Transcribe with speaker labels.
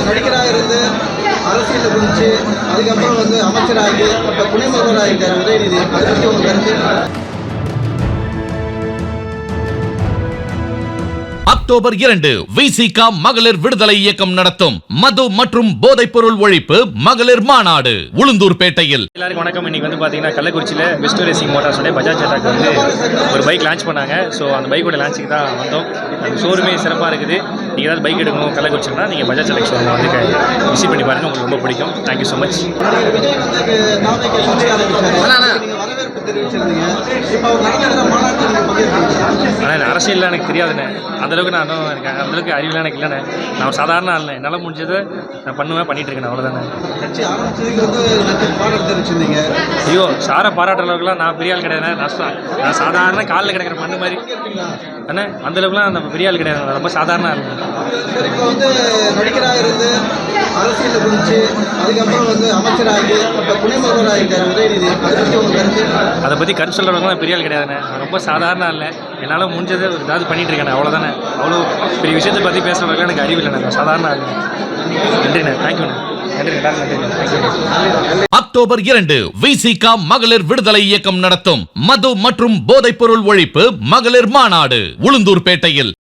Speaker 1: நடிகராக இருந்து அரசியலில் குதிச்சு அதுக்கப்புறம் அமைச்சராகி இப்போ துணை முதல்வர் ஆகிட்டார் உதயநிதி. அதை பற்றி உங்கள் கருத்து?
Speaker 2: அக்டோபர் 2 விசிகா மகளிர் விடுதலை இயக்கம் நடத்தும் மது மற்றும் போதைப் பொருள் ஒழிப்பு மகளிர் மாநாடு உளுந்தூர்பேட்டையில்.
Speaker 3: எல்லாருக்கும் வணக்கம். இன்னைக்கு பாத்தீங்கன்னா கள்ளக்குறிச்சியில் வெஸ்ட் ரேசிங் மோட்டார்ஸோட பஜாஜ் அட்டாக் ஒரு பைக் லான்ச் பண்ணாங்க. ஸோ அந்த பைக்கோட லான்ச்சுக்கு தான் வந்தோம். அந்த ஷோரூமே சிறப்பாக இருக்குது. நீங்கள் ஏதாவது பைக் எடுக்கணும் கள்ளக்குறிச்சினா நீங்கள் பஜாஜ் அட்டாக் ஷோரூம் விசிட் பண்ணி பாருங்கள், உங்களுக்கு ரொம்ப பிடிக்கும். Thank you so much. ஆனால் அரசியலில் எனக்கு தெரியாதுண்ணே, அந்தளவுக்கு நான் எனக்கு அந்தளவுக்கு அறிவிலாம் எனக்கு இல்லைண்ணே. நான் சாதாரண ஆள்ண்ணே, என்னால் முடிஞ்சதை நான் பண்ணிட்டு இருக்கேன், அவ்வளோதானே. ஐயோ, சாரை பாராட்டுற அளவுக்குலாம் நான் பெரிய ஆள் கிடையாது. நான் சாதாரண காலில் கிடக்கிற மண்ணு மாதிரி அண்ணே, அந்தளவுக்குலாம் நம்ம பெரிய ஆள் கிடையாது, ரொம்ப சாதாரண ஆள்.
Speaker 1: இப்போ நடிகராக இருந்து அரசியலில் குதிச்சு அதுக்கப்புறம் அமைச்சராகி இப்போ துணை முதல்வர் ஆகிட்டார் உதயநிதி. அதை பற்றி உங்கள் கருத்து?
Speaker 3: அதை பற்றி கருத்து சொல்கிறவங்க பெரிய ஆள் கிடையாதுண்ணே, ரொம்ப சாதாரண ஆள். என்னால் முடிஞ்சதை ஏதாவது பண்ணிட்டு இருக்கேன், அவ்வளோதானே. அவ்வளோ பெரிய விஷயத்தை பற்றி பேசுகிறவங்க எனக்கு அறிவு இல்லைண்ணே, நான் சாதாரண ஆள். நன்றிண்ணே, தேங்க்யூண்ணே.
Speaker 2: அக்டோபர் 2 விசிகா மகளிர் விடுதலை இயக்கம் நடத்தும் மது மற்றும் போதைப் பொருள் ஒழிப்பு மகளிர் மாநாடு உளுந்தூர்பேட்டையில்.